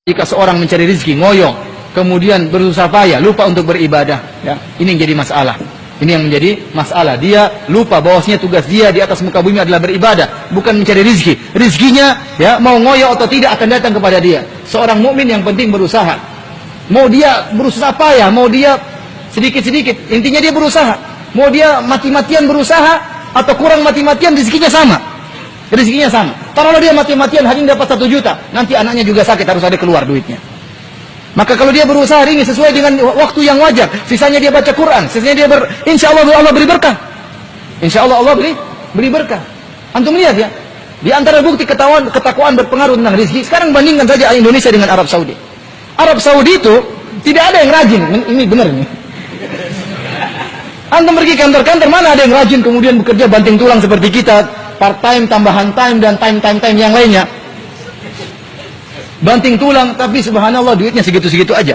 Jika seorang mencari rezeki, ngoyo, kemudian berusaha payah, lupa untuk beribadah, ya, ini yang jadi masalah. Ini yang menjadi masalah. Dia lupa bahwasanya tugas dia di atas muka bumi adalah beribadah, bukan mencari rezeki. Rezekinya, ya, mau ngoyo atau tidak akan datang kepada dia. Seorang mukmin yang penting berusaha. Mau dia berusaha payah, mau dia sedikit-sedikit, intinya dia berusaha. Mau dia mati-matian berusaha atau kurang mati-matian, rezekinya sama. Rezekinya sama. Taruhlah dia mati-matian hari ini dapat 1 juta, nanti anaknya juga sakit, harus ada keluar duitnya. Maka kalau dia berusaha hari ini sesuai dengan waktu yang wajar, sisanya dia baca Quran, sisanya dia insya Allah Allah beri berkah. Insya Allah Allah beri berkah. Antum lihat ya, di antara bukti ketakwaan berpengaruh tentang rezeki. Sekarang bandingkan saja Indonesia dengan Arab Saudi. Arab Saudi itu tidak ada yang rajin. Ini benar nih. Antum pergi kantor-kantor, mana ada yang rajin kemudian bekerja banting tulang seperti kita, part time, tambahan time, dan time yang lainnya. Banting tulang, tapi subhanallah duitnya segitu-segitu aja.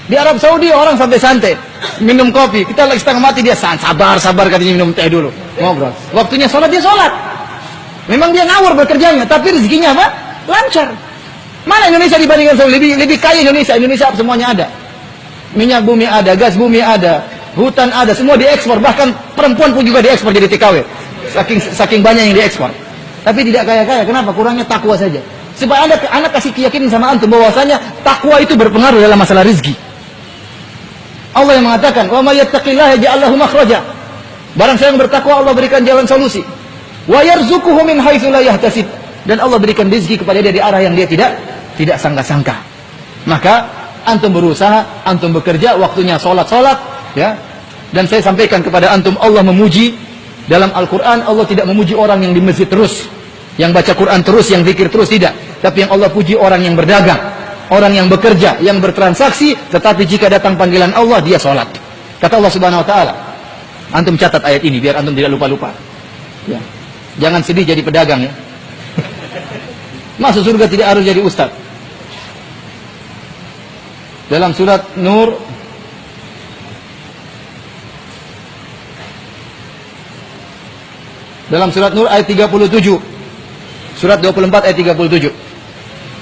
Di Arab Saudi orang sampai santai, minum kopi. Kita lagi setengah mati, dia sabar katanya minum teh dulu, ngobrol. Waktunya sholat, dia sholat. Memang dia ngawur bekerjanya, tapi rezekinya apa? Lancar. Mana Indonesia dibandingkan Saudi? Lebih kaya Indonesia. Indonesia semuanya ada. Minyak bumi ada, gas bumi ada, hutan ada, semua diekspor. Bahkan perempuan pun juga diekspor jadi TKW. Saking banyak yang diekspor. Tapi tidak kaya-kaya. Kenapa? Kurangnya takwa saja. Supaya anak kasih keyakinan sama antum bahwasanya takwa itu berpengaruh dalam masalah rezeki. Allah yang mengatakan, "Wa may yattaqillaha yaj'al lahu makhraja." Barang siapa yang bertakwa, Allah berikan jalan solusi. Wa yarzuquhu min haitsu la yahtasib. Dan Allah berikan rezeki kepada dia di arah yang dia tidak sangka-sangka. Maka antum berusaha, antum bekerja, waktunya salat, ya. Dan saya sampaikan kepada antum, Allah memuji dalam Al-Qur'an, Allah tidak memuji orang yang di masjid terus, yang baca Quran terus, yang zikir terus, tidak. Tapi yang Allah puji orang yang berdagang, orang yang bekerja, yang bertransaksi, tetapi jika datang panggilan Allah, dia sholat. Kata Allah Subhanahu wa taala. Antum catat ayat ini biar antum tidak lupa-lupa. Ya. Jangan sedih jadi pedagang ya. Masuk surga tidak harus jadi ustaz. Dalam surat Nur ayat 37. Surat 24 ayat 37.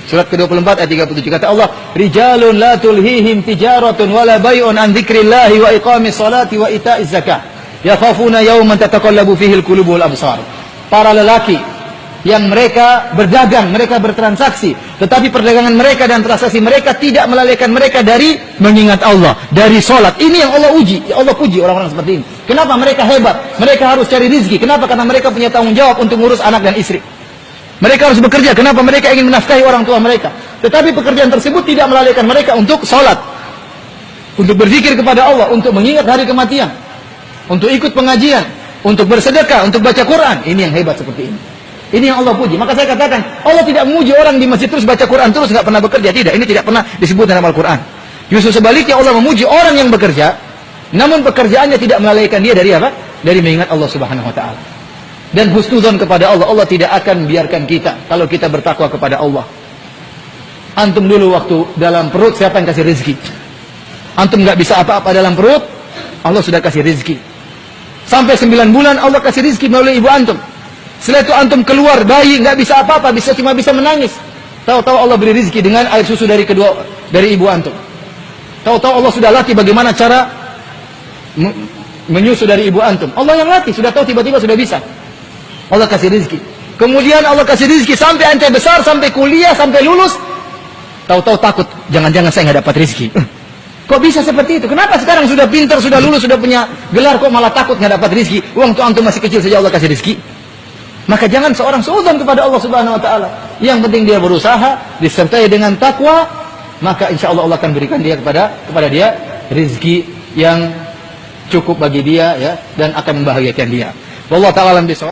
Surat ke-24 ayat 37. Kata Allah, "Rijalun la tulhihim tijaratun wala bai'un an dzikrillahi wa iqamis salati wa ita'iz zakah. Yakhafuna yawman tataqallabu fihi al-qulub wal absar." Para lelaki yang mereka berdagang, mereka bertransaksi, tetapi perdagangan mereka dan transaksi mereka tidak melalaikan mereka dari mengingat Allah, dari salat. Ini yang Allah uji, Allah puji orang-orang seperti ini. Kenapa mereka hebat? Mereka harus cari rezeki. Kenapa? Karena mereka punya tanggung jawab untuk ngurus anak dan istri. Mereka harus bekerja. Kenapa? Mereka ingin menafkahi orang tua mereka. Tetapi pekerjaan tersebut tidak melalaikan mereka untuk salat, untuk berzikir kepada Allah, untuk mengingat hari kematian, untuk ikut pengajian, untuk bersedekah, untuk baca Quran. Ini yang hebat seperti ini. Ini yang Allah puji. Maka saya katakan, Allah tidak memuji orang di masjid terus baca Quran terus nggak pernah bekerja. Tidak, ini tidak pernah disebut dalam Al-Quran. Justru sebaliknya, Allah memuji orang yang bekerja, namun pekerjaannya tidak melalaikan dia dari apa? Dari mengingat Allah Subhanahu wa taala. Dan husnudzon kepada Allah. Allah tidak akan biarkan kita kalau kita bertakwa kepada Allah. Antum dulu waktu dalam perut, siapa yang kasih rezeki? Antum nggak bisa apa-apa dalam perut, Allah sudah kasih rezeki. Sampai 9 bulan Allah kasih rezeki melalui ibu antum. Setelah itu antum keluar bayi, nggak bisa apa-apa, cuma bisa menangis. Tahu-tahu Allah beri rezeki dengan air susu dari ibu antum. Tahu-tahu Allah sudah latih bagaimana cara menyusu dari ibu antum. Allah yang latih, sudah tahu, tiba-tiba sudah bisa. Allah kasih rezeki. Kemudian Allah kasih rezeki sampai ente besar, sampai kuliah, sampai lulus. Tahu-tahu takut, jangan-jangan saya nggak dapat rezeki. Kok bisa seperti itu? Kenapa sekarang sudah pintar, sudah lulus, sudah punya gelar, kok malah takut nggak dapat rezeki? Uang tuh antum masih kecil saja Allah kasih rezeki. Maka jangan seorang suudzon kepada Allah Subhanahu wa taala. Yang penting dia berusaha, disertai dengan takwa, maka insya Allah Allah akan berikan dia kepada dia rezeki yang cukup bagi dia, ya, dan akan membahagiakan dia. Wallahu ta'ala alam bisawab.